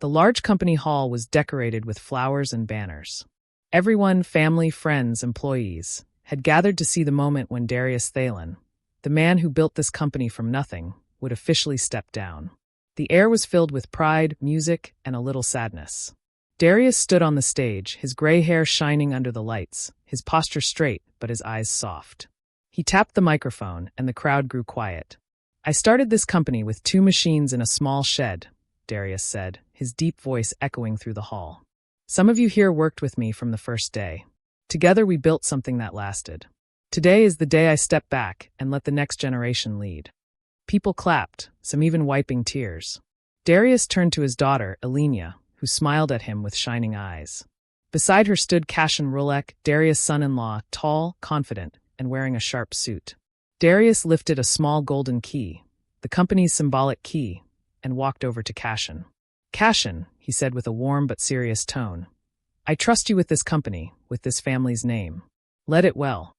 The large company hall was decorated with flowers and banners. Everyone, family, friends, employees, had gathered to see the moment when Darius Thalen, the man who built this company from nothing, would officially step down. The air was filled with pride, music, and a little sadness. Darius stood on the stage, his gray hair shining under the lights, his posture straight but his eyes soft. He tapped the microphone, and the crowd grew quiet. "I started this company with 2 machines in a small shed," Darius said, his deep voice echoing through the hall. "Some of you here worked with me from the first day. Together we built something that lasted. Today is the day I step back and let the next generation lead." People clapped, some even wiping tears. Darius turned to his daughter, Elenia, who smiled at him with shining eyes. Beside her stood Cashin Rulek, Darius' son-in-law, tall, confident, and wearing a sharp suit. Darius lifted a small golden key, the company's symbolic key, and walked over to Cashin. "Cashin," he said with a warm but serious tone, "I trust you with this company, with this family's name. Let it well."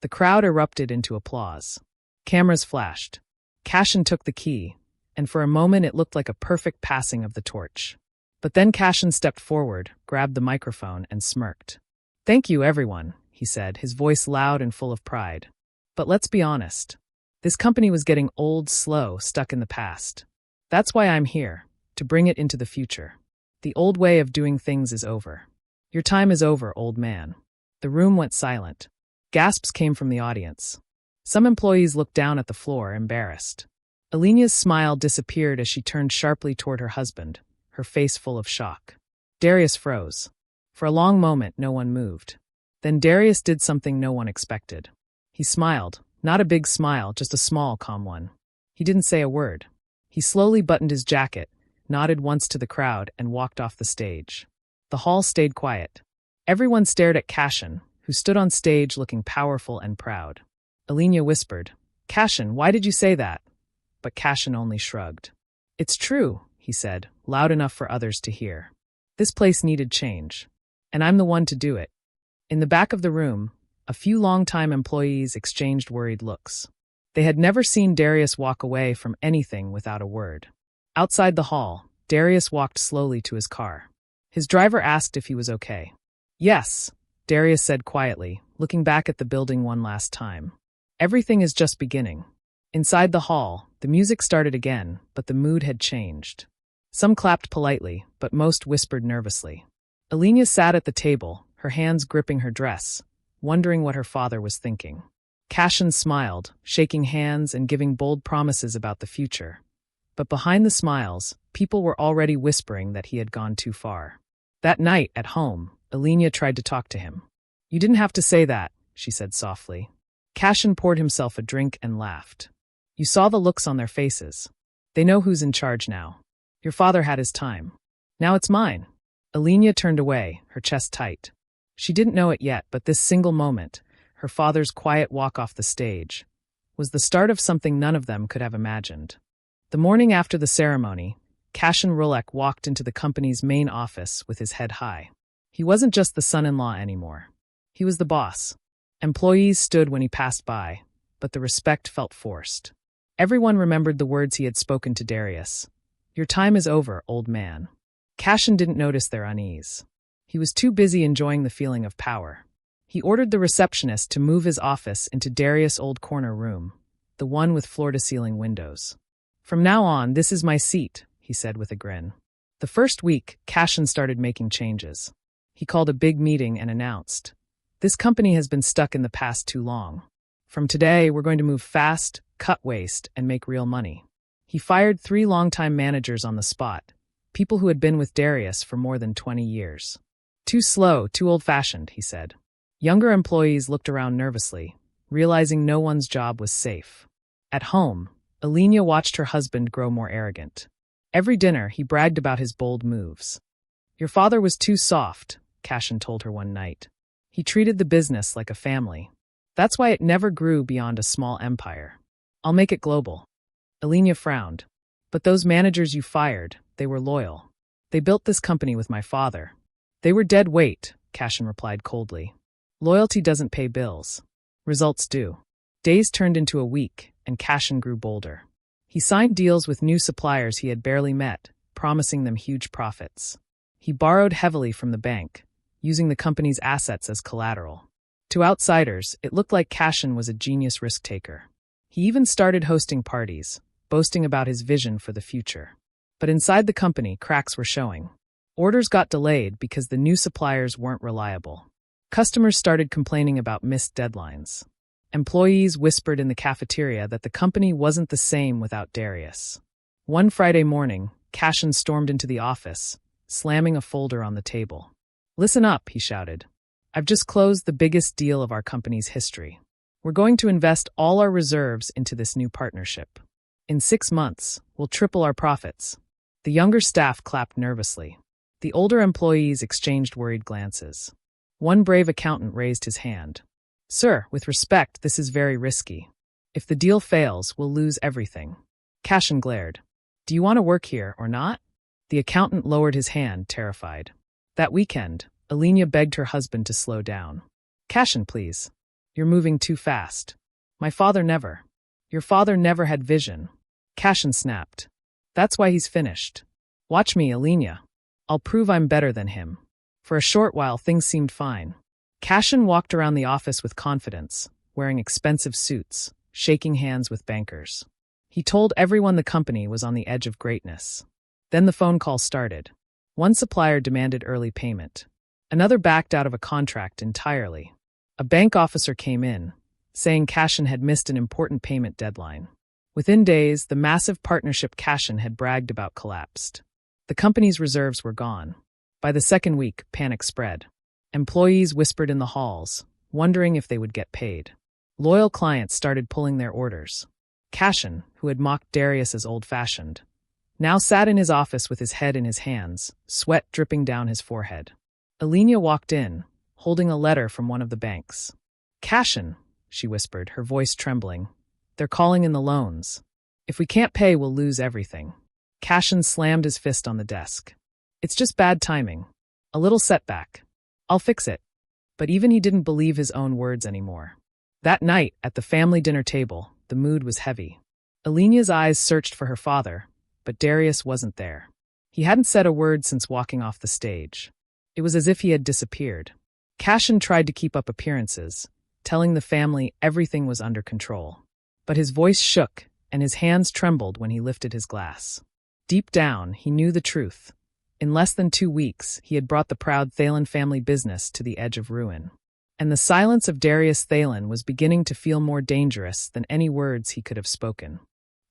The crowd erupted into applause. Cameras flashed. Cashin took the key, and for a moment it looked like a perfect passing of the torch. But then Cashin stepped forward, grabbed the microphone, and smirked. "Thank you, everyone," he said, his voice loud and full of pride. "But let's be honest. This company was getting old, slow, stuck in the past. That's why I'm here, to bring it into the future. The old way of doing things is over. Your time is over, old man." The room went silent. Gasps came from the audience. Some employees looked down at the floor, embarrassed. Elenia's smile disappeared as she turned sharply toward her husband, her face full of shock. Darius froze. For a long moment, no one moved. Then Darius did something no one expected. He smiled, not a big smile, just a small, calm one. He didn't say a word. He slowly buttoned his jacket, nodded once to the crowd, and walked off the stage. The hall stayed quiet. Everyone stared at Cashin, who stood on stage looking powerful and proud. Elenia whispered, "Cashin, why did you say that?" But Cashin only shrugged. "It's true," he said, loud enough for others to hear. "This place needed change. And I'm the one to do it." In the back of the room, a few longtime employees exchanged worried looks. They had never seen Darius walk away from anything without a word. Outside the hall, Darius walked slowly to his car. His driver asked if he was okay. "Yes," Darius said quietly, looking back at the building one last time. "Everything is just beginning." Inside the hall, the music started again, but the mood had changed. Some clapped politely, but most whispered nervously. Elenia sat at the table, her hands gripping her dress, wondering what her father was thinking. Cashin smiled, shaking hands and giving bold promises about the future. But behind the smiles, people were already whispering that he had gone too far. That night, at home, Elenia tried to talk to him. "You didn't have to say that," she said softly. Cashin poured himself a drink and laughed. "You saw the looks on their faces. They know who's in charge now. Your father had his time. Now it's mine." Elenia turned away, her chest tight. She didn't know it yet, but this single moment, her father's quiet walk off the stage, was the start of something none of them could have imagined. The morning after the ceremony, Cashin Rulek walked into the company's main office with his head high. He wasn't just the son-in-law anymore. He was the boss. Employees stood when he passed by, but the respect felt forced. Everyone remembered the words he had spoken to Darius. "Your time is over, old man." Cashin didn't notice their unease. He was too busy enjoying the feeling of power. He ordered the receptionist to move his office into Darius' old corner room, the one with floor-to-ceiling windows. "From now on, this is my seat," he said with a grin. The first week, Cashin started making changes. He called a big meeting and announced, "This company has been stuck in the past too long. From today, we're going to move fast, cut waste, and make real money." He fired 3 longtime managers on the spot, people who had been with Darius for more than 20 years. "Too slow, too old-fashioned," he said. Younger employees looked around nervously, realizing no one's job was safe. At home, Elenia watched her husband grow more arrogant. Every dinner, he bragged about his bold moves. "Your father was too soft," Cashin told her one night. "He treated the business like a family. That's why it never grew beyond a small empire. I'll make it global." Elenia frowned. "But those managers you fired, they were loyal. They built this company with my father." "They were dead weight," Cashin replied coldly. "Loyalty doesn't pay bills. Results do." Days turned into a week, and Cashin grew bolder. He signed deals with new suppliers he had barely met, promising them huge profits. He borrowed heavily from the bank, using the company's assets as collateral. To outsiders, it looked like Cashin was a genius risk-taker. He even started hosting parties, boasting about his vision for the future. But inside the company, cracks were showing. Orders got delayed because the new suppliers weren't reliable. Customers started complaining about missed deadlines. Employees whispered in the cafeteria that the company wasn't the same without Darius. One Friday morning, Cashin stormed into the office, slamming a folder on the table. "Listen up," he shouted. "I've just closed the biggest deal of our company's history. We're going to invest all our reserves into this new partnership. In 6 months, we'll triple our profits." The younger staff clapped nervously. The older employees exchanged worried glances. One brave accountant raised his hand. "Sir, with respect, this is very risky. If the deal fails, we'll lose everything." Cashin glared. "Do you want to work here or not?" The accountant lowered his hand, terrified. That weekend, Alina begged her husband to slow down. "Cashin, please. You're moving too fast. Your father never had vision." Cashin snapped. "That's why he's finished. Watch me, Alina. I'll prove I'm better than him." For a short while, things seemed fine. Cashin walked around the office with confidence, wearing expensive suits, shaking hands with bankers. He told everyone the company was on the edge of greatness. Then the phone call started. One supplier demanded early payment. Another backed out of a contract entirely. A bank officer came in, saying Cashin had missed an important payment deadline. Within days, the massive partnership Cashin had bragged about collapsed. The company's reserves were gone. By the second week, panic spread. Employees whispered in the halls, wondering if they would get paid. Loyal clients started pulling their orders. Cashin, who had mocked Darius as old-fashioned, now sat in his office with his head in his hands, sweat dripping down his forehead. Alina walked in, holding a letter from one of the banks. "Cashin," she whispered, her voice trembling. "They're calling in the loans. If we can't pay, we'll lose everything." Cashin slammed his fist on the desk. "It's just bad timing. A little setback. I'll fix it." But even he didn't believe his own words anymore. That night, at the family dinner table, the mood was heavy. Alina's eyes searched for her father, but Darius wasn't there. He hadn't said a word since walking off the stage. It was as if he had disappeared. Cashin tried to keep up appearances, telling the family everything was under control. But his voice shook, and his hands trembled when he lifted his glass. Deep down, he knew the truth. In less than 2 weeks, he had brought the proud Thalen family business to the edge of ruin. And the silence of Darius Thalen was beginning to feel more dangerous than any words he could have spoken.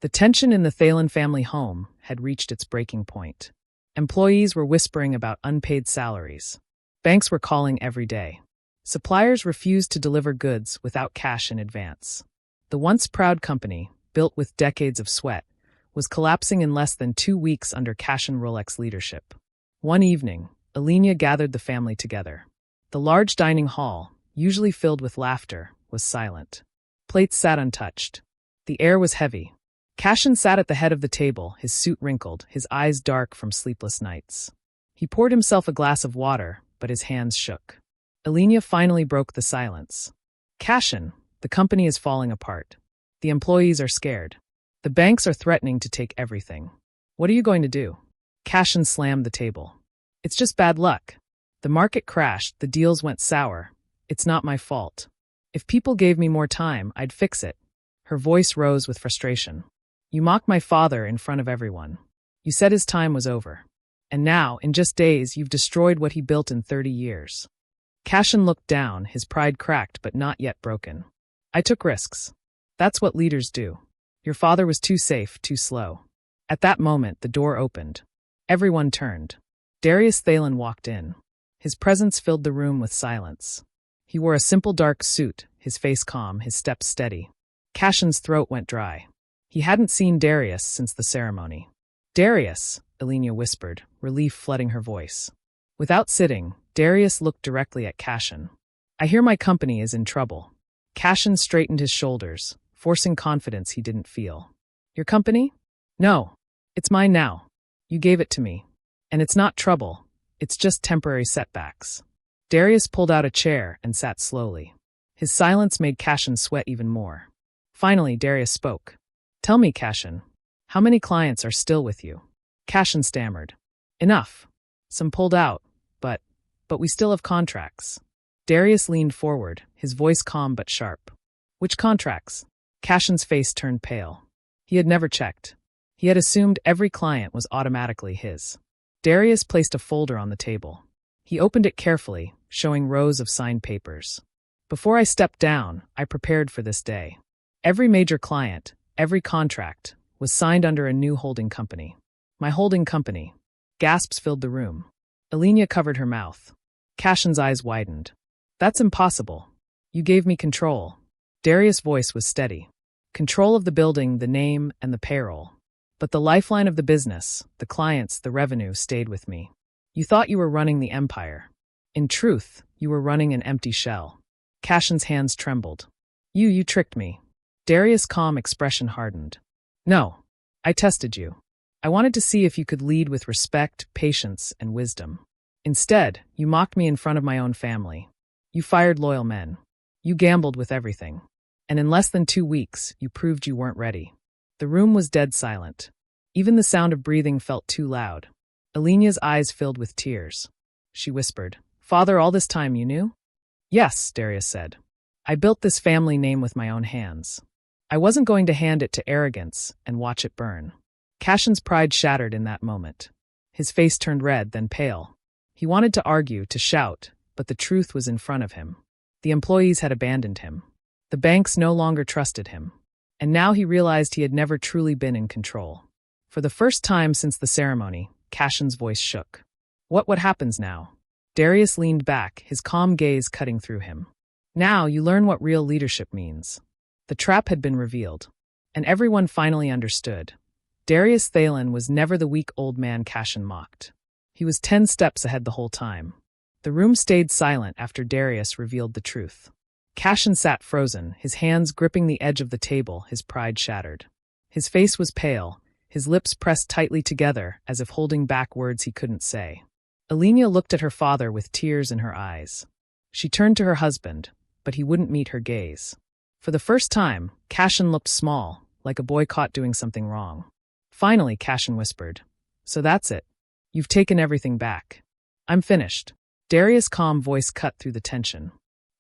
The tension in the Thalen family home had reached its breaking point. Employees were whispering about unpaid salaries. Banks were calling every day. Suppliers refused to deliver goods without cash in advance. The once proud company, built with decades of sweat, was collapsing in less than 2 weeks under Cashin Rolex's leadership. One evening, Alina gathered the family together. The large dining hall, usually filled with laughter, was silent. Plates sat untouched. The air was heavy. Cashin sat at the head of the table, his suit wrinkled, his eyes dark from sleepless nights. He poured himself a glass of water, but his hands shook. Alina finally broke the silence. "Cashin, the company is falling apart. The employees are scared. The banks are threatening to take everything. What are you going to do?" Cashin slammed the table. "It's just bad luck. The market crashed, the deals went sour. It's not my fault. If people gave me more time, I'd fix it." Her voice rose with frustration. "You mocked my father in front of everyone. You said his time was over. And now, in just days, you've destroyed what he built in 30 years. Cashin looked down, his pride cracked but not yet broken. "I took risks. That's what leaders do. Your father was too safe, too slow." At that moment, the door opened. Everyone turned. Darius Thalen walked in. His presence filled the room with silence. He wore a simple dark suit, his face calm, his steps steady. Cashin's throat went dry. He hadn't seen Darius since the ceremony. "Darius," Alina whispered, relief flooding her voice. Without sitting, Darius looked directly at Cashin. "I hear my company is in trouble." Cashin straightened his shoulders, forcing confidence he didn't feel. "Your company? No. It's mine now. You gave it to me. And it's not trouble. It's just temporary setbacks." Darius pulled out a chair and sat slowly. His silence made Cashin sweat even more. Finally, Darius spoke. "Tell me, Cashin, how many clients are still with you?" Cashin stammered. Enough. Some pulled out, but we still have contracts. Darius leaned forward, his voice calm but sharp. Which contracts? Cashin's face turned pale. He had never checked. He had assumed every client was automatically his. Darius placed a folder on the table. He opened it carefully, showing rows of signed papers. Before I stepped down, I prepared for this day. Every major client, every contract, was signed under a new holding company. My holding company. Gasps filled the room. Alenia covered her mouth. Cashin's eyes widened. That's impossible. You gave me control. Darius' voice was steady. Control of the building, the name, and the payroll. But the lifeline of the business, the clients, the revenue, stayed with me. You thought you were running the empire. In truth, you were running an empty shell. Cashin's hands trembled. You tricked me. Darius' calm expression hardened. No. I tested you. I wanted to see if you could lead with respect, patience, and wisdom. Instead, you mocked me in front of my own family. You fired loyal men. You gambled with everything. And in less than 2 weeks, you proved you weren't ready. The room was dead silent. Even the sound of breathing felt too loud. Alenia's eyes filled with tears. She whispered, Father, all this time you knew? Yes, Darius said. I built this family name with my own hands. I wasn't going to hand it to arrogance and watch it burn. Cashin's pride shattered in that moment. His face turned red, then pale. He wanted to argue, to shout, but the truth was in front of him. The employees had abandoned him. The banks no longer trusted him. And now he realized he had never truly been in control. For the first time since the ceremony, Cashin's voice shook. What happens now? Darius leaned back, his calm gaze cutting through him. Now you learn what real leadership means. The trap had been revealed. And everyone finally understood. Darius Thalen was never the weak old man Cashin mocked. He was 10 steps ahead the whole time. The room stayed silent after Darius revealed the truth. Cashin sat frozen, his hands gripping the edge of the table, his pride shattered. His face was pale, his lips pressed tightly together as if holding back words he couldn't say. Alenia looked at her father with tears in her eyes. She turned to her husband, but he wouldn't meet her gaze. For the first time, Cashin looked small, like a boy caught doing something wrong. Finally, Cashin whispered, So that's it. You've taken everything back. I'm finished. Darius' calm voice cut through the tension.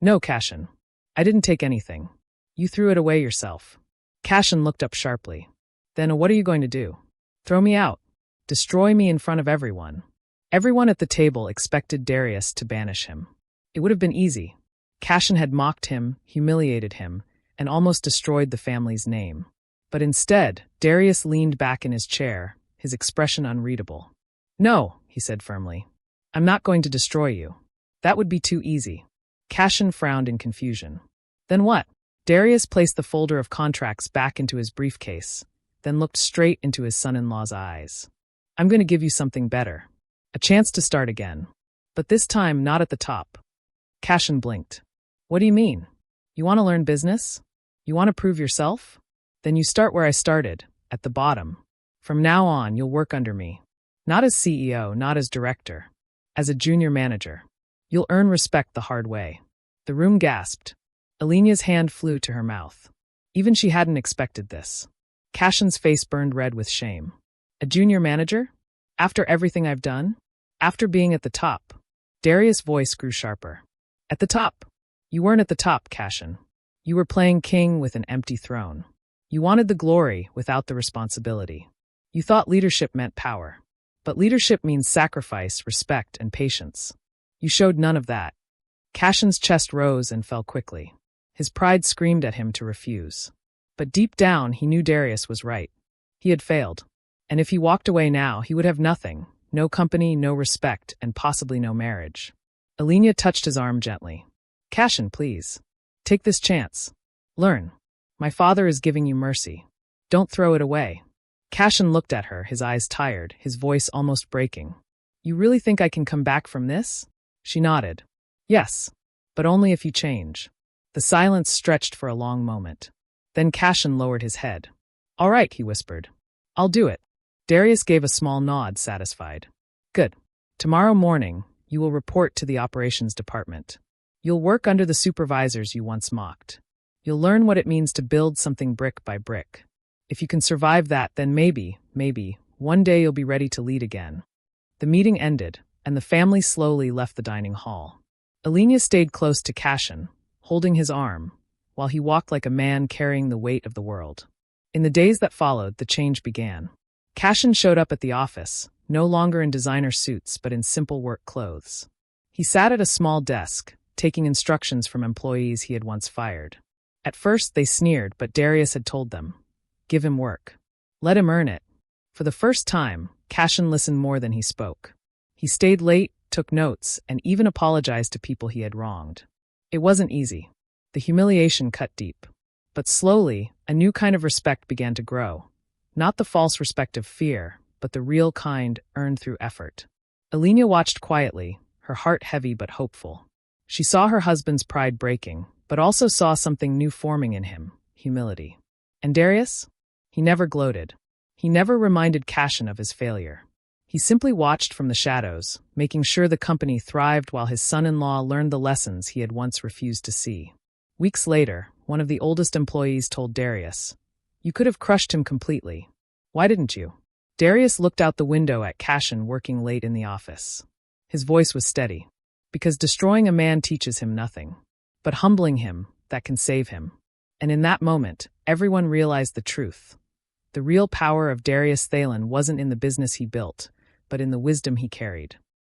No, Cashin. I didn't take anything. You threw it away yourself. Cashin looked up sharply. Then what are you going to do? Throw me out. Destroy me in front of everyone. Everyone at the table expected Darius to banish him. It would have been easy. Cashin had mocked him, humiliated him, and almost destroyed the family's name. But instead, Darius leaned back in his chair, his expression unreadable. No, he said firmly. I'm not going to destroy you. That would be too easy. Cashin frowned in confusion. Then what? Darius placed the folder of contracts back into his briefcase, then looked straight into his son-in-law's eyes. I'm going to give you something better. A chance to start again. But this time not at the top. Cashin blinked. What do you mean? You want to learn business? You want to prove yourself? Then you start where I started, at the bottom. From now on, you'll work under me. Not as CEO, not as director. As a junior manager. You'll earn respect the hard way. The room gasped. Alenia's hand flew to her mouth. Even she hadn't expected this. Cashin's face burned red with shame. A junior manager? After everything I've done? After being at the top? Darius' voice grew sharper. At the top? You weren't at the top, Cashin. You were playing king with an empty throne. You wanted the glory without the responsibility. You thought leadership meant power. But leadership means sacrifice, respect, and patience. You showed none of that. Cashin's chest rose and fell quickly. His pride screamed at him to refuse. But deep down, he knew Darius was right. He had failed. And if he walked away now, he would have nothing. No company, no respect, and possibly no marriage. Alenia touched his arm gently. Cashin, please. Take this chance. Learn. My father is giving you mercy. Don't throw it away. Cashin looked at her, his eyes tired, his voice almost breaking. You really think I can come back from this? She nodded. Yes, but only if you change. The silence stretched for a long moment. Then Cashin lowered his head. All right, he whispered. I'll do it. Darius gave a small nod, satisfied. Good. Tomorrow morning, you will report to the operations department. You'll work under the supervisors you once mocked. You'll learn what it means to build something brick by brick. If you can survive that, then maybe, One day you'll be ready to lead again." The meeting ended, and the family slowly left the dining hall. Alenia stayed close to Cashin, holding his arm, while he walked like a man carrying the weight of the world. In the days that followed, the change began. Cashin showed up at the office, no longer in designer suits but in simple work clothes. He sat at a small desk, taking instructions from employees he had once fired. At first they sneered, but Darius had told them, "Give him work. Let him earn it." For the first time, Cashin listened more than he spoke. He stayed late, took notes, and even apologized to people he had wronged. It wasn't easy. The humiliation cut deep. But slowly, a new kind of respect began to grow. Not the false respect of fear, but the real kind earned through effort. Alenia watched quietly, her heart heavy but hopeful. She saw her husband's pride breaking, but also saw something new forming in him, humility. And Darius? He never gloated. He never reminded Cashin of his failure. He simply watched from the shadows, making sure the company thrived while his son-in-law learned the lessons he had once refused to see. Weeks later, one of the oldest employees told Darius, "You could have crushed him completely. Why didn't you?" Darius looked out the window at Cashin working late in the office. His voice was steady. "Because destroying a man teaches him nothing. But humbling him, that can save him." And in that moment, everyone realized the truth. The real power of Darius Thalen wasn't in the business he built, but in the wisdom he carried.